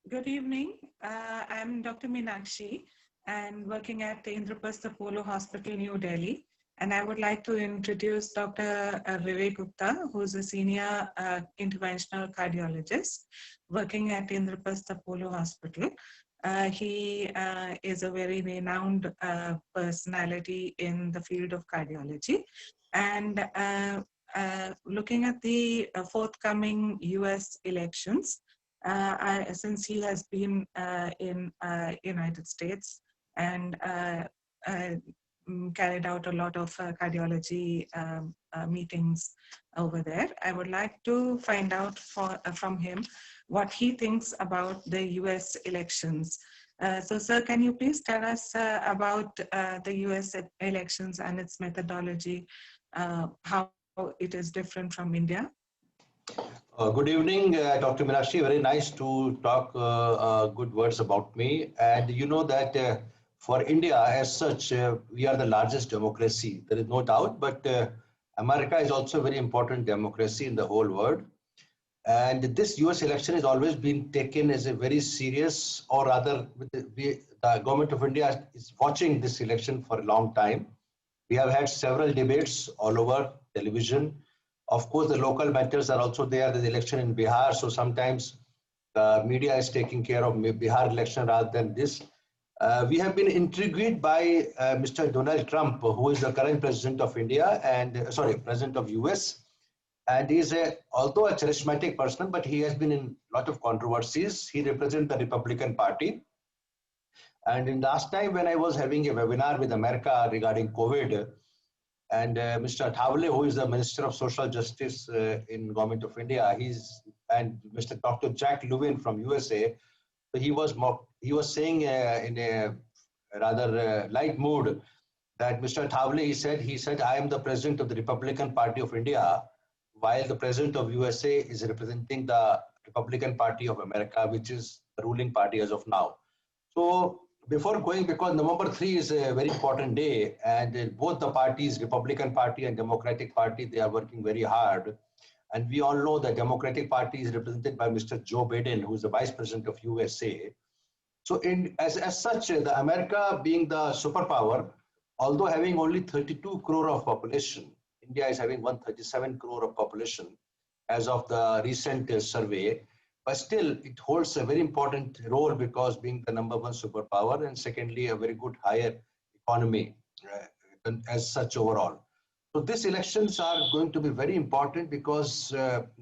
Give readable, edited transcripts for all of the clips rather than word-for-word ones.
Good evening. I'm Dr. Meenakshi and working at the Indraprastha Apollo Hospital, New Delhi. And I would like to introduce Dr. Vivek Gupta, who's a senior interventional cardiologist working at Indraprastha Apollo Hospital. He is a very renowned personality in the field of cardiology. And looking at the forthcoming US elections, since he has been in United States and uh, carried out a lot of cardiology meetings over there. I would like to find out from him what he thinks about the US elections. So, sir, can you please tell us about the US elections and its methodology, how it is different from India? Good evening, Dr. Meenakshi. Very nice to talk good words about me. And you know that for India, as such, we are the largest democracy. There is no doubt. But America is also a very important democracy in the whole world. And this US election has always been taken as a very serious, or rather, the government of India is watching this election for a long time. We have had several debates all over television. Of course, the local matters are also there. There's election in Bihar, so sometimes the media is taking care of Bihar election rather than this. We have been intrigued by Mr. Donald Trump, who is the current president of India and president of US. And he is although a charismatic person, but he has been in a lot of controversies. He represents the Republican Party. And in last time when I was having a webinar with America regarding COVID, and Mr. Thawale, who is the Minister of Social Justice in Government of India, and Mr. Dr. Jack Levin from USA, so he was saying in a rather light mood that Mr. Thawale, he said, I am the president of the Republican Party of India, while the president of USA is representing the Republican Party of America, which is the ruling party as of now. So before going, because November 3 is a very important day, and both the parties, Republican Party and Democratic Party, they are working very hard. And we all know the Democratic Party is represented by Mr. Joe Biden, who is the Vice President of USA. So as such, the America being the superpower, although having only 32 crore of population, India is having 137 crore of population as of the recent survey. But still, it holds a very important role because being the number one superpower, and secondly, a very good higher economy as such overall. So these elections are going to be very important because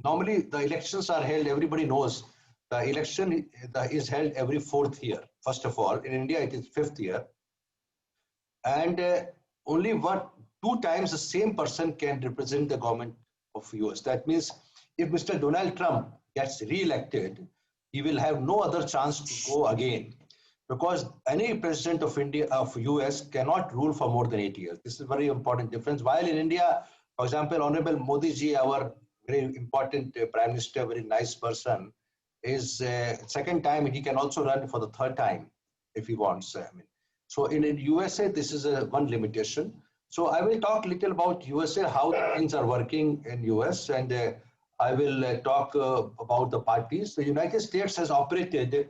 normally the elections are held, everybody knows, the election is held every fourth year. First of all, in India, it is fifth year. And only two times the same person can represent the government of US. That means if Mr. Donald Trump gets re-elected, he will have no other chance to go again, because any president of India, of US, cannot rule for more than 8 years. This is a very important difference. While in India, for example, Honorable Modi ji, our very important Prime Minister, very nice person, is second time, he can also run for the third time if he wants. So in USA, this is one limitation. So I will talk a little about USA, how things are working in US, and I will talk about the parties. The United States has operated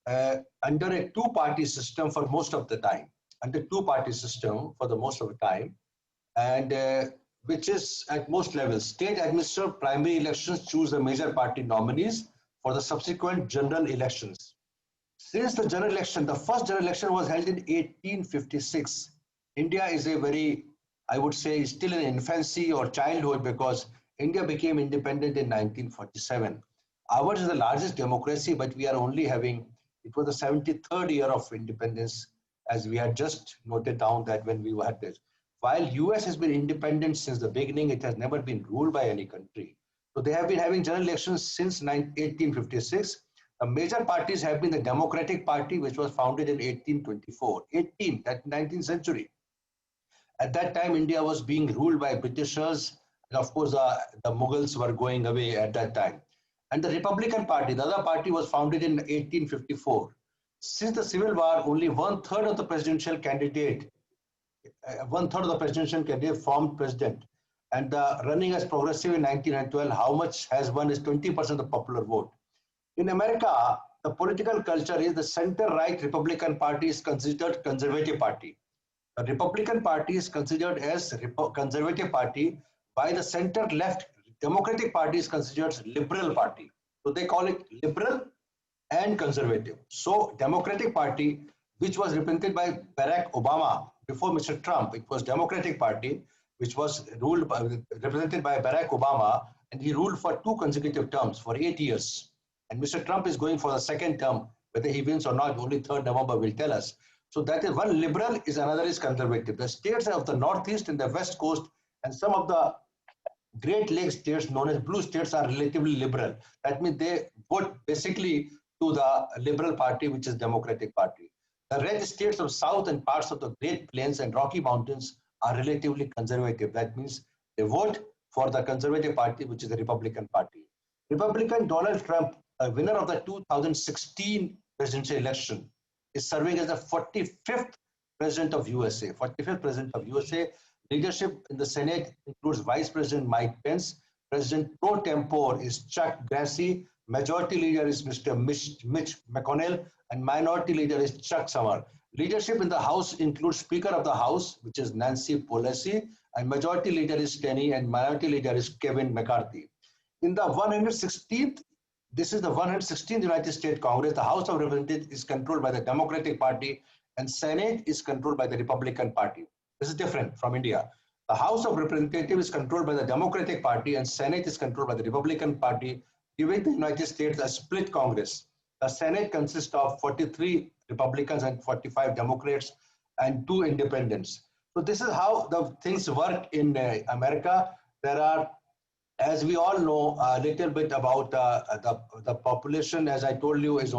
under a two-party system for most of the time, under two-party system for the most of the time, and which is at most levels. State administered primary elections choose the major party nominees for the subsequent general elections. Since the general election, the first general election was held in 1856. India is a very, I would say, still in infancy or childhood, because India became independent in 1947. Ours is the largest democracy, but we are only having, it was the 73rd year of independence, as we had just noted down that when we had this. While US has been independent since the beginning, it has never been ruled by any country. So they have been having general elections since 1856. The major parties have been the Democratic Party, which was founded in 1824, that 19th century. At that time, India was being ruled by Britishers, and of course, the Mughals were going away at that time. And the Republican Party, the other party, was founded in 1854. Since the Civil War, only one-third of the presidential candidate, formed president. And the running as progressive in 1912, how much has won is 20% of the popular vote. In America, the political culture is the center-right Republican Party is considered conservative party. The Republican Party is considered as conservative party, while the center-left Democratic Party is considered liberal party. So they call it liberal and conservative. So Democratic Party, which was represented by Barack Obama before Mr. Trump, it was Democratic Party, which was represented by Barack Obama, and he ruled for 2 consecutive terms for 8 years. And Mr. Trump is going for the 2nd term. Whether he wins or not, only 3rd November will tell us. So that is one liberal, is another is conservative. The states of the Northeast and the West Coast and some of the Great Lakes states known as blue states are relatively liberal. That means they vote basically to the Liberal Party, which is Democratic Party. The red states of South and parts of the Great Plains and Rocky Mountains are relatively conservative. That means they vote for the Conservative Party, which is the Republican Party. Republican Donald Trump, a winner of the 2016 presidential election, is serving as the 45th president of USA. 45th president of USA. Leadership in the Senate includes Vice President Mike Pence. President pro tempore is Chuck Grassley. Majority Leader is Mr. Mitch McConnell. And Minority Leader is Chuck Schumer. Leadership in the House includes Speaker of the House, which is Nancy Pelosi. And Majority Leader is Tenney. And Minority Leader is Kevin McCarthy. In the 116th, this is the 116th United States Congress. The House of Representatives is controlled by the Democratic Party and Senate is controlled by the Republican Party. This is different from India. The House of Representatives is controlled by the Democratic Party and Senate is controlled by the Republican Party, giving the United States a split Congress. The Senate consists of 43 Republicans and 45 Democrats and 2 independents. So this is how the things work in America. There are, as we all know, a little bit about the population, as I told you, is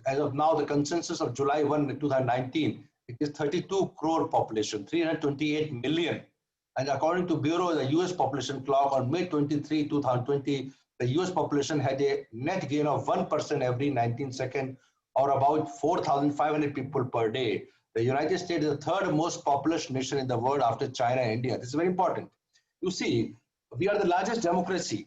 as of now, the consensus of July 1, 2019, it is 32 crore population, 328 million. And according to Bureau of the US population clock on May 23, 2020, the US population had a net gain of 1% every 19 seconds, or about 4,500 people per day. The United States is the 3rd most populous nation in the world after China and India. This is very important. You see, we are the largest democracy.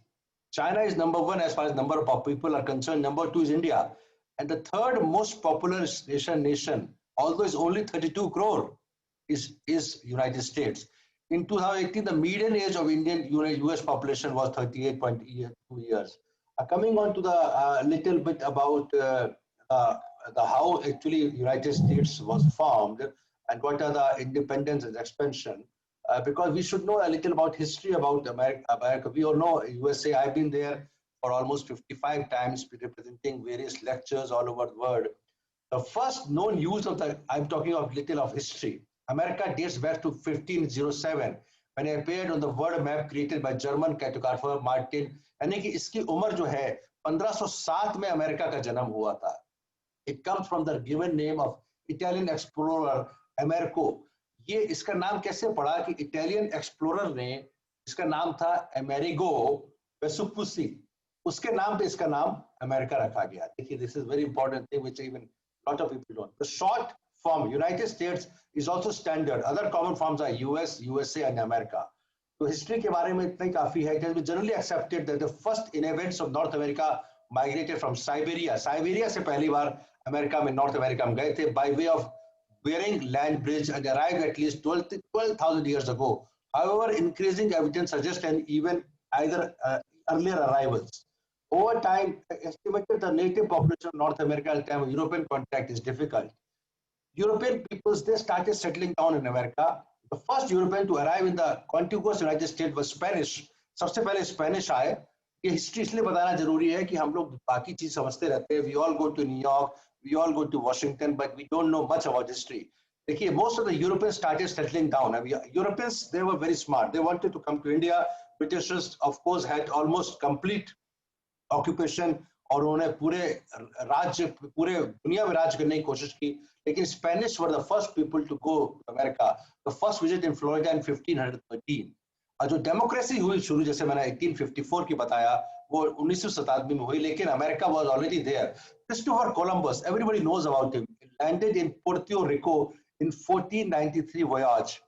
China is number 1 as far as number of people are concerned. Number 2 is India. And the 3rd most populous nation, although it's only 32 crore, is United States. In 2018, the median age of Indian US population was 38.2 years. Coming on to the little bit about how actually United States was formed and what are the independence and expansion. Because we should know a little about history about America. We all know USA. I've been there for almost 55 times, representing various lectures all over the world. The first known use of I'm talking of little of history. America dates back to 1507 when it appeared on the world map created by German cartographer Martin. यानी कि इसकी उम्र जो है 1507 में America का जन्म हुआ था. It comes from the given name of Italian explorer Amerigo. ये इसका नाम कैसे पड़ा कि इटालियन एक्सप्लोरर ने इसका नाम था Amerigo Vespucci. उसके नाम पे इसका नाम अमेरिका रखा गया. देखिए, this is very important thing which even lot of people don't. The short form United States is also standard. Other common forms are US, USA and America. तो हिस्ट्री के बारे में इतना ही काफी है. It has been generally accepted that the first inhabitants of North America migrated from Siberia. Siberia से पहली बार America में नॉर्थ अमेरिका में गए थे by way of Bering land bridge and arrived at least 12,000 years ago. However, increasing evidence suggests an even either earlier arrivals. Over time, estimated the native population of North America at the time of European contact is difficult. European peoples, they started settling down in America. The first European to arrive in the contiguous United States was Spanish. सबसे पहले Spanish आए. ये history इसलिए बताना जरूरी है कि हम लोग बाकी चीज समझते रहते हैं. We all go to New York, we all go to Washington, but we don't know much about history. देखिए, most of the Europeans started settling down. Europeans, they were very smart. They wanted to come to India. Britishers, of course, had almost complete occupation और उन्होंने पूरे दुनिया में राज करने की कोशिश की. लेकिन Spanish were the first people to go to America. The first visit in Florida in 1513. और जो डेमोक्रेसी हुई शुरू, जैसे मैंने 1854 की बताया, वो 19वीं शताब्दी में हुई, लेकिन America was already there. Christopher Columbus, everybody knows about him. He landed in Puerto Rico in 1493 voyage.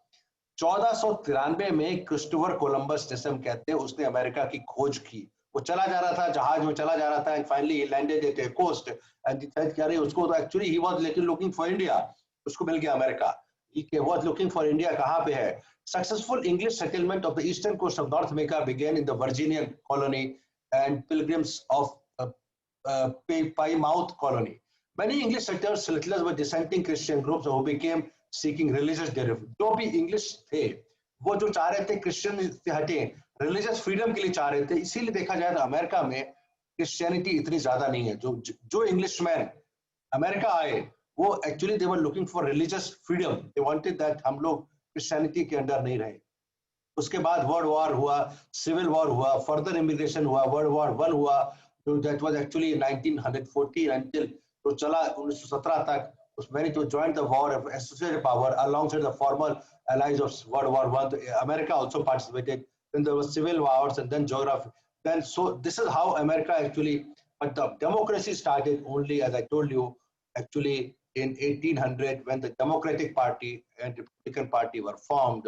1493 में क्रिस्टोफर कोलंबस, जैसे हम कहते हैं, उसने अमेरिका की खोज की. वो चला जा रहा था, जहाज में चला जा रहा था, and finally he landed at a coast and he said कि अरे उसको तो actually he was looking for India, उसको मिल गया America. He was looking for India, कहाँ पे है? Successful English settlement of the eastern coast of North America began in the Virginia colony and pilgrims of Plymouth colony. Many English settlers were dissenting Christian groups who became seeking religious derivatives. जो भी English थे, वो जो चाह रहे थे Christian से हटे, रिलीजियस फ्रीडम के लिए चाह रहे थे. इसीलिए देखा जाए तो अमेरिका में क्रिश्चियनिटी इतनी ज्यादा नहीं है. जो इंग्लिशमैन अमेरिका आए, वो actually they were looking for religious freedom. They wanted that हम लोग क्रिश्चियनिटी के अंडर नहीं रहे. उसके बाद वर्ल्ड वॉर हुआ, सिविल वॉर हुआ, फर्दर इमिग्रेशन हुआ, वर्ल्ड वॉर 1 हुआ, दैट वाज एक्चुअली 1914 until तो चला 1917 तक. Many to join the war of associated power alongside the former allies of World War I. America also participated. Then there was civil wars and then geography. Then so this is how America actually, but the democracy started only, as I told you, actually in 1800 when the Democratic Party and Republican Party were formed.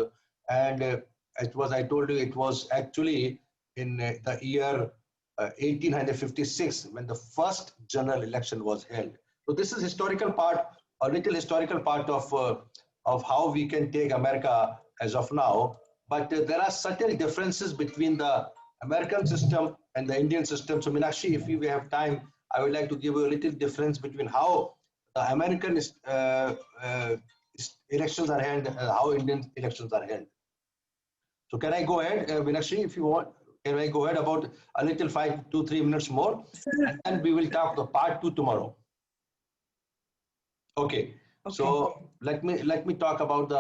And it was, I told you, it was actually in the year 1856 when the first general election was held. So this is historical part, a little historical part of how we can take America as of now. But there are certain differences between the American system and the Indian system. So Meenakshi, if we have time, I would like to give you a little difference between how the American elections are held and how Indian elections are held. So can I go ahead, Meenakshi, if you want? Can I go ahead about a little 5 to 3 minutes more? And then we will talk the part 2 tomorrow. Okay. So let me talk about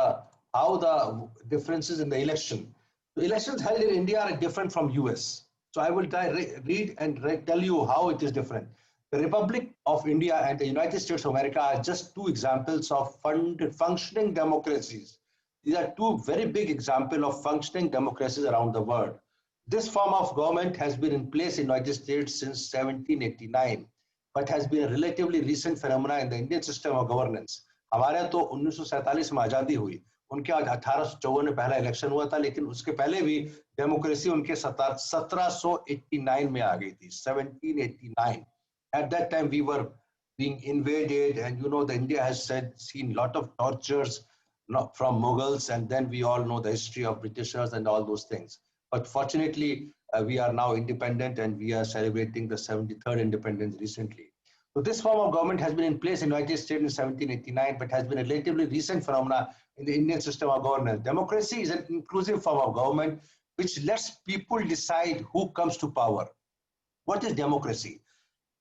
how the differences in the election. The elections held in India are different from US. So I will read and tell you how it is different. The Republic of India and the United States of America are just two examples of functioning democracies. These are two very big examples of functioning democracies around the world. This form of government has been in place in the United States since 1789, but has been a relatively recent phenomena in the Indian system of governance. हमारे तो 1947 में आज़ादी हुई, उनके आज 1854 में पहला election हुआ था, लेकिन उसके पहले भी डेमोक्रेसी उनके 1789 में आ गई थी, 1789. At that time we were being invaded, and you know the India has seen lot of tortures from Mughals, and then we all know the history of Britishers and all those things. But fortunately, we are now independent and we are celebrating the 73rd independence recently. So this form of government has been in place in the United States in 1789, but has been a relatively recent phenomena in the Indian system of governance. Democracy is an inclusive form of government which lets people decide who comes to power. What is democracy?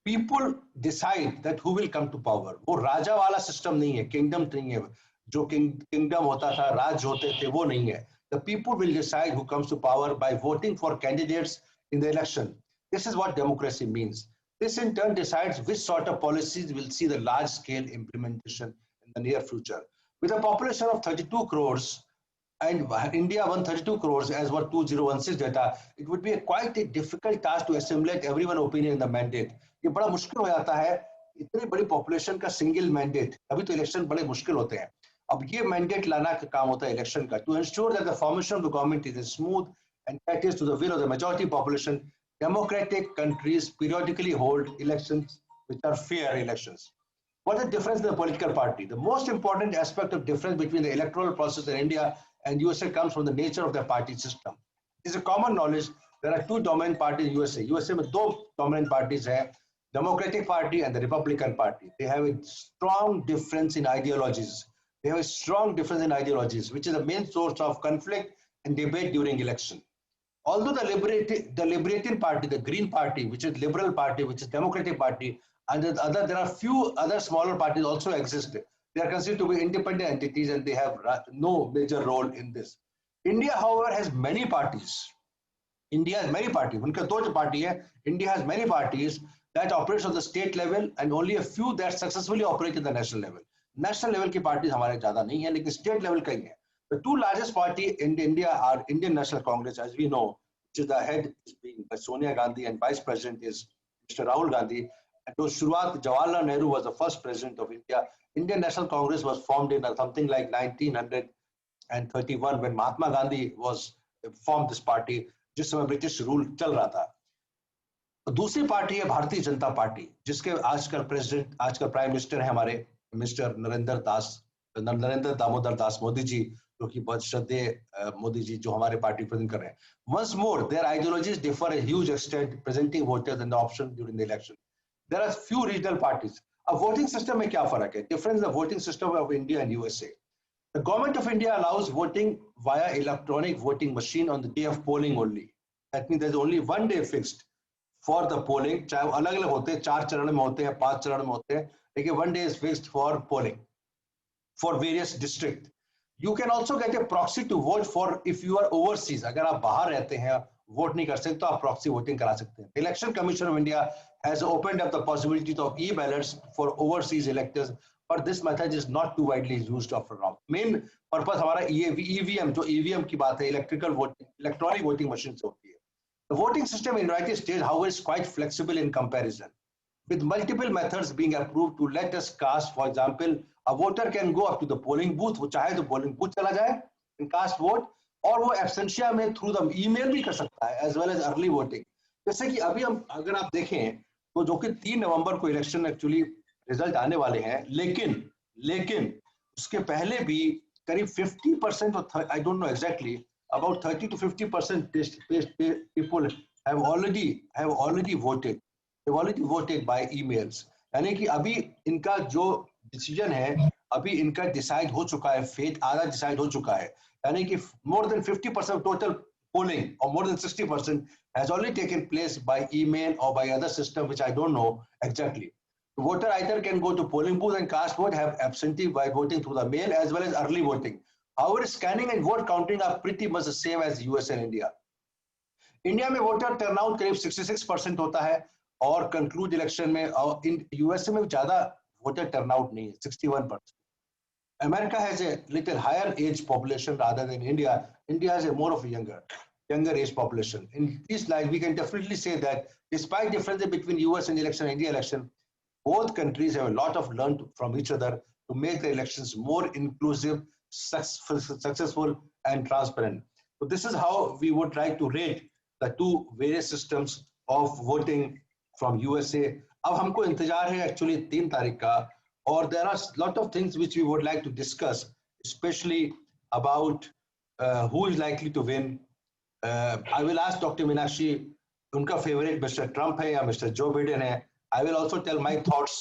People decide that who will come to power. वो राजा वाला system नहीं है, kingdom नहीं है. जो kingdom होता था, राज होते थे, वो नहीं है. The people will decide who comes to power by voting for candidates in the election. This is what democracy means. This in turn decides which sort of policies will see the large-scale implementation in the near future. With a population of 32 crores and India 132 crores as what 2016 data, it would be quite a difficult task to assimilate everyone's opinion in the mandate. ये बड़ा मुश्किल हो जाता है, इतनी बड़ी population का single mandate, अभी तो election बड़े मुश्किल होते हैं. अब ये mandate लाना का काम होता है election का. To ensure that the formation of the government is smooth and caters to the will of the majority population, democratic countries periodically hold elections which are fair elections. What is the difference in the political party? The most important aspect of difference between the electoral process in India and USA comes from the nature of the party system. It is a common knowledge there are two dominant parties in USA. USA में दो dominant parties हैं, Democratic Party and the Republican Party. They have a strong difference in ideologies. Which is the main source of conflict and debate during election. Although the Libertarian Party, the Green Party, which is Liberal Party, which is Democratic Party, and there are few other smaller parties also exist. They are considered to be independent entities and they have no major role in this. India, however, has many parties. India has many parties. उनका दो party है. India has many parties that operates on the state level and only a few that successfully operate at the national level. National level की parties हमारे ज़्यादा नहीं है, लेकिन state level कई हैं. The two largest parties in India are Indian National Congress, as we know, which is the head is being Sonia Gandhi and vice president is Mr. Rahul Gandhi. And to Shuruat, Jawaharlal Nehru was the first president of India. Indian National Congress was formed in something like 1931 when Mahatma Gandhi was formed this party, जिस समय British rule चल रहा था. दूसरी party है Bharatiya Janata party, जिसके आजकल prime minister है हमारे मिस्टर नरेंद्र दामोदर दास मोदी जी, जो कि बहुत श्रद्धेय मोदी जी जो हमारे पार्टी प्रेजेंट कर रहे हैं. Once more, their ideologies differ a huge extent, presenting voters in the option during the election. There are few regional parties. अब वोटिंग सिस्टम में क्या फर्क है? Difference in the voting system of India and USA. The government of India allows voting via electronic voting machine on the day of polling only. That means there's only one day fixed for the polling. चाहे वो अलग अलग होते हैं, 4 चरण में होते हैं, 5 चरण में होते हैं, लेकिन one day is fixed for polling for various districts. You can also get a proxy to vote for if you are overseas. अगर आप बाहर रहते हैं, वोट नहीं कर सकते, तो आप प्रॉक्सी वोटिंग करा सकते हैं. Election commission of India has opened up the possibility of e-ballots for overseas electors, but this method is not too widely used after all. Main purpose हमारा EVM, जो EVM की बात है, electronic voting machine से होती है. The voting system in United States, however, is quite flexible in comparison, with multiple methods being approved to let us cast. For example, a voter can go up to the polling booth, वो चाहे तो polling booth चला जाए and cast vote, और वो absentia में through the email भी कर सकता है, as well as early voting. जैसे कि अभी हम अगर आप देखें तो जो कि 3 नवंबर को इलेक्शन एक्चुअली रिजल्ट आने वाले हैं, लेकिन उसके पहले भी करीब 50% और I don't know exactly, about 30 to 50% people have already voted. They've already voted by emails. यानी कि अभी इनका जो डिसीजन है, अभी इनका डिसाइड हो चुका है, फेट आधा डिसाइड हो चुका है. यानी कि more than 50% total polling, or more than 60%, has already taken place by email or by other system, which I don't know exactly. The voter either can go to polling booth and cast vote, have absentee by voting through the mail, as well as early voting. However, scanning and vote counting are pretty much the same as US and India. India में voter turnout करीब 66% होता है, और conclude election में, और in USA में ज्यादा voter turnout नहीं है, 61%. America has a little higher age population rather than India. India has a more of a younger age population. In this line, we can definitely say that despite differences between US and election and India election, both countries have a lot of learned from each other to make the elections more inclusive, successful, and transparent. So this is how we would like to rate the two various systems of voting from USA. अब हमको इंतजार है actually 3 तारीख का, or there are a lot of things which we would like to discuss, especially about who is likely to win. I will ask Dr. Meenakshi, उनका favorite Mr. Trump है या Mr. Joe Biden है. I will also tell my thoughts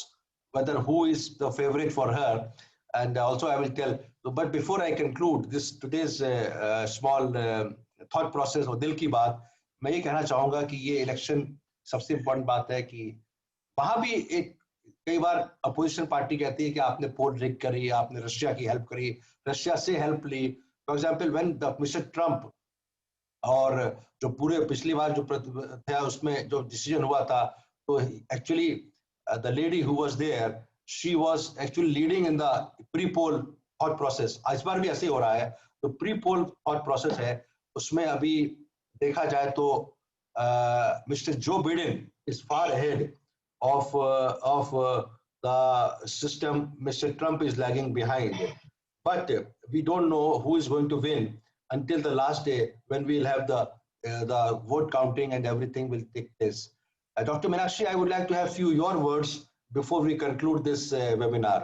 whether who is the favorite for her, and also I will tell. But before I conclude this today's small thought process और दिल की बात, मैं ये कहना चाहूँगा कि ये इलेक्शन सबसे इम्पोर्टेंट बात है कि वहाँ भी एक कई बार अपोजिशन पार्टी कहती है कि आपने पोल रिग करी, आपने रशिया की हेल्प करी, रशिया से हेल्प ली. For example when the mister Trump, और जो पूरे पिछली बार जो था उसमें जो डिसीजन हुआ था, तो actually the lady who was there, she was actually leading in the pre poll thought process. इस बार भी ऐसे ही हो रहा है. तो प्री पोल थॉट प्रोसेस है, उसमें अभी देखा जाए तो mister Joe Biden is far ahead of the system. Mr. Trump is lagging behind, but we don't know who is going to win until the last day when we'll have the vote counting and everything will take place. Dr. Meenakshi, I would like to have your words before we conclude this webinar.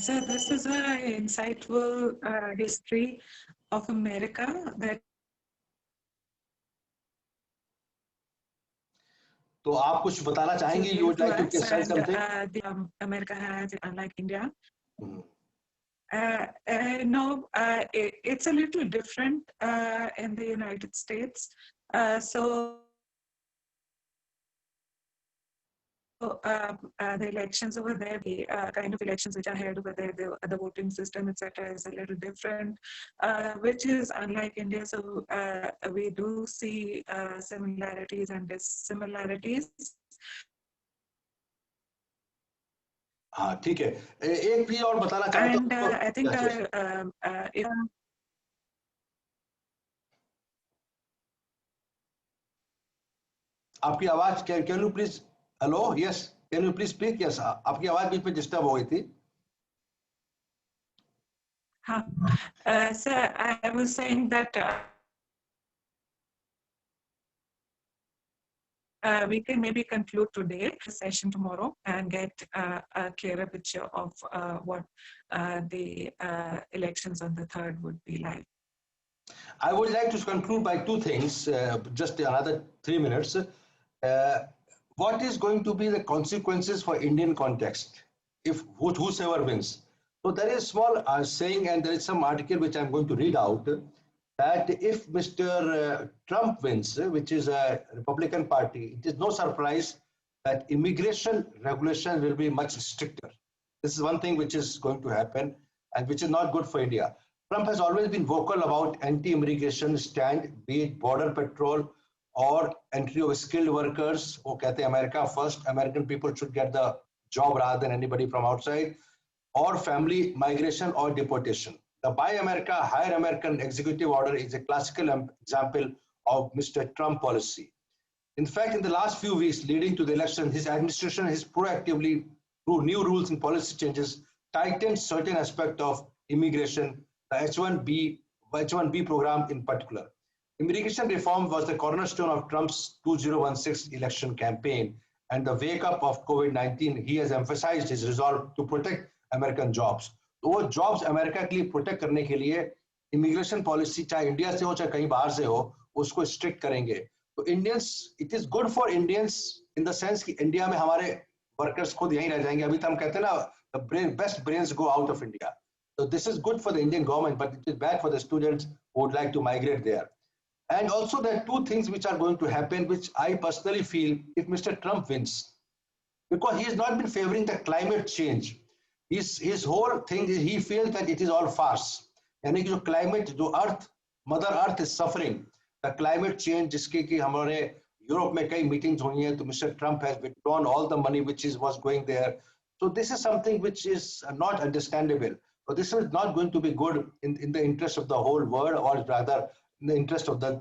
So this is an insightful history of America that. तो आप कुछ बताना चाहेंगे? You would like to say something? America has, unlike India. No, it's a little different in the United States. The elections over there, the kind of elections which are held over there, the voting system, etc., is a little different, which is unlike India. So we do see similarities and dissimilarities. हाँ ठीक है. एक भी और बताना चाहता हूँ. And I think आपकी आवाज, can you please, hello, yes, can you please speak? Yes, आपकी आवाज बीच में डिस्टर्ब हो गई थी. So I was saying that we can maybe conclude today the session tomorrow and get a clearer picture of what the elections on the 3rd would be like. I would like to conclude by two things, just another 3 minutes. What is going to be the consequences for Indian context if whosoever wins? So there is a small saying, and there is some article which I'm going to read out, that if Mr. Trump wins, which is a Republican Party, it is no surprise that immigration regulation will be much stricter. This is one thing which is going to happen and which is not good for India. Trump has always been vocal about anti-immigration stand, be it border patrol or entry of skilled workers. वो कहते हैं America first, American people should get the job rather than anybody from outside, or family migration or deportation. The Buy America, Hire American executive order is a classical example of Mr. Trump policy. In fact, in the last few weeks leading to the election, his administration has proactively, through new rules and policy changes, tightened certain aspects of immigration, the H-1B program in particular. Immigration reform was the cornerstone of Trump's 2016 election campaign, and the wake up of COVID-19, he has emphasized his resolve to protect American jobs. तो वो jobs America के लिए protect करने के लिए immigration policy चाहे India से हो चाहे कहीं बाहर से हो उसको स्ट्रिक्ट करेंगे. तो Indians, it is good for Indians in the sense कि इंडिया में हमारे वर्कर्स खुद यहीं रह जाएंगे. अभी तो हम कहते हैं ना, the best brains go out of India. So this is good for the Indian government, but it is bad for the students who would like to migrate there. And also there are two things which are going to happen, which I personally feel if Mr. Trump wins, because he has not been favoring the climate change. His whole thing is he feels that it is all farce. यानी कि जो climate, जो earth, mother earth is suffering, the climate change जिसके कि हमारे Europe में कई meetings हुई हैं, तो Mr. Trump has withdrawn all the money which was going there. So this is something which is not understandable. So this is not going to be good in the interest of the whole world, or rather in the interest of the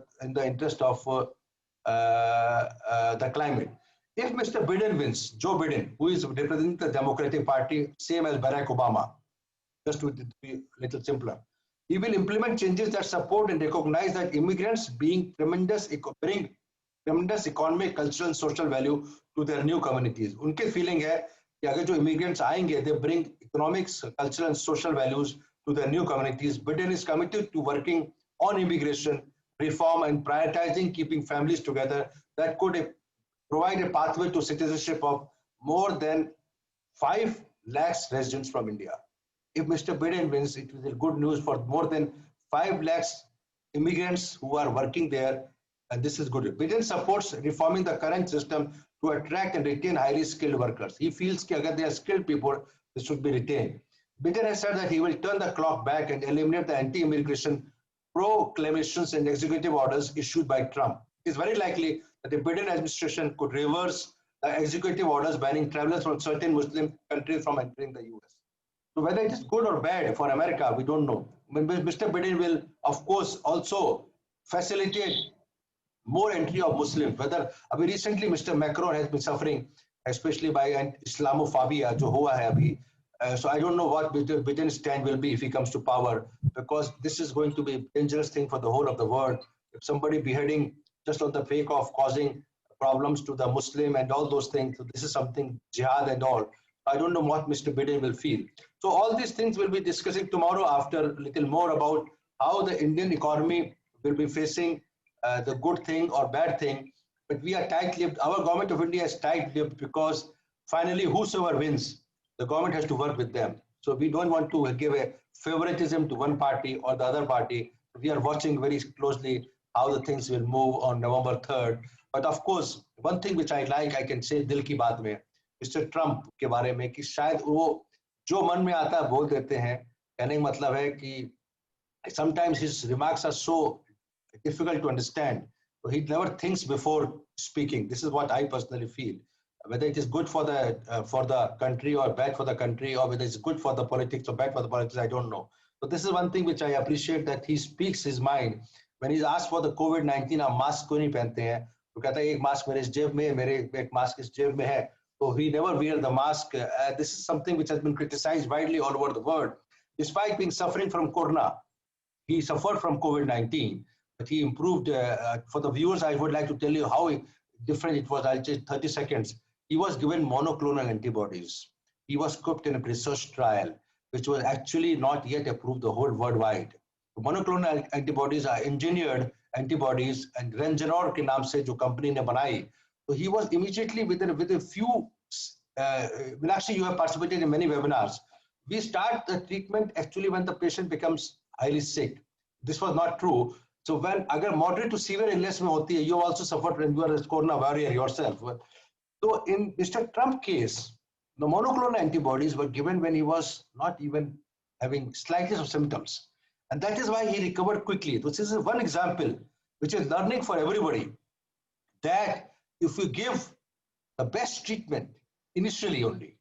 climate. If Mr. Biden wins, Joe Biden, who is representing the Democratic Party, same as Barack Obama, just to be a little simpler, he will implement changes that support and recognize that immigrants bring tremendous economic, cultural, and social value to their new communities. उनके feeling है कि अगर जो immigrants आएंगे, they bring economics, cultural, and social values to their new communities. Biden is committed to working on immigration reform and prioritizing keeping families together that could provide a pathway to citizenship of more than 5 lakhs residents from India. If Mr. Biden wins, it will be good news for more than 5 lakhs immigrants who are working there, and this is good. Biden supports reforming the current system to attract and retain highly skilled workers. He feels that if they are skilled people, they should be retained. Biden has said that he will turn the clock back and eliminate the anti-immigration proclamations and executive orders issued by Trump. It is very likely that the Biden administration could reverse the executive orders banning travelers from certain Muslim countries from entering the US. So whether it is good or bad for America, we don't know. Mr. Biden will, of course, also facilitate more entry of Muslims. Whether recently Mr. Macron has been suffering, especially by Islamophobia, जो हुआ है अभी. So I don't know what Biden's stand will be if he comes to power, because this is going to be a dangerous thing for the whole of the world. If somebody beheading just on the fake of causing problems to the Muslim and all those things, so this is something jihad and all. I don't know what Mr. Biden will feel. So all these things we'll be discussing tomorrow after a little more about how the Indian economy will be facing the good thing or bad thing. But we are tight-lipped. Our government of India is tight-lipped because finally whosoever wins, the government has to work with them. So we don't want to give a favoritism to one party or the other party. We are watching very closely how the things will move on November 3rd. But of course, one thing which I like, I can say दिल की बात में, Mr. Trump के बारे में कि शायद वो जो मन में आता है बोल देते हैं. कहने का मतलब है कि sometimes his remarks are so difficult to understand. So he never thinks before speaking. This is what I personally feel. Whether it is good for the country or bad for the country, or whether it's good for the politics or bad for the politics, I don't know. So this is one thing which I appreciate, that he speaks his mind. When he's asked for the COVID-19, आप mask क्यों नहीं पहनते हैं? तो कहता है एक mask मेरे जेब में है, मेरे एक मास्क इस जेब में है. So he never wear the mask. This is something which has been criticized widely all over the world. Despite being suffering from corona, he suffered from COVID-19, but he improved. For the viewers, I would like to tell you how different. It was, I'll say 30 seconds. He was given monoclonal antibodies. He was kept in a research trial, which was actually not yet approved the whole worldwide. Monoclonal antibodies are engineered antibodies, and Rengenor के नाम से जो company ने बनाई. So he was immediately within a few. Actually, you have participated in many webinars. We start the treatment actually when the patient becomes highly sick. This was not true. So when agar moderate to severe illness में होती है, you also suffered when you are a corona warrior yourself. So in Mr. Trump case, the monoclonal antibodies were given when he was not even having slightest of symptoms. And that is why he recovered quickly. This is one example, which is learning for everybody, that if you give the best treatment initially only,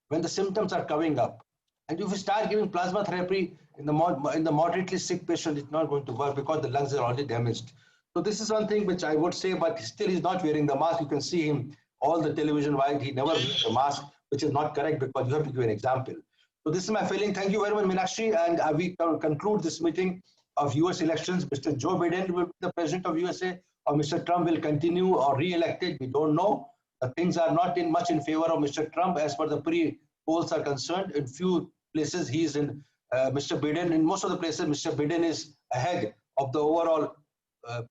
when the symptoms are coming up, and if you start giving plasma therapy in the moderately sick patient, it's not going to work because the lungs are already damaged. So this is one thing which I would say, but still he's not wearing the mask. You can see him all the television wide. He never wears the mask, which is not correct because you have to give an example. So this is my feeling. Thank you very much, Meenakshi. And we conclude this meeting of US elections. Mr. Joe Biden will be the president of USA, or Mr. Trump will continue or re-elected. We don't know. Things are not much in favor of Mr. Trump as per the pre-polls are concerned. In few places, he is in Mr. Biden. In most of the places, Mr. Biden is ahead of the overall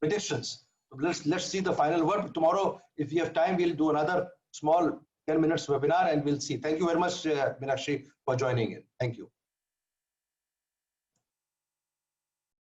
predictions. So let's see the final word. Tomorrow, if we have time, we'll do another small 10 minutes webinar and we'll see. Thank you very much, Meenakshi, for joining in. Thank you.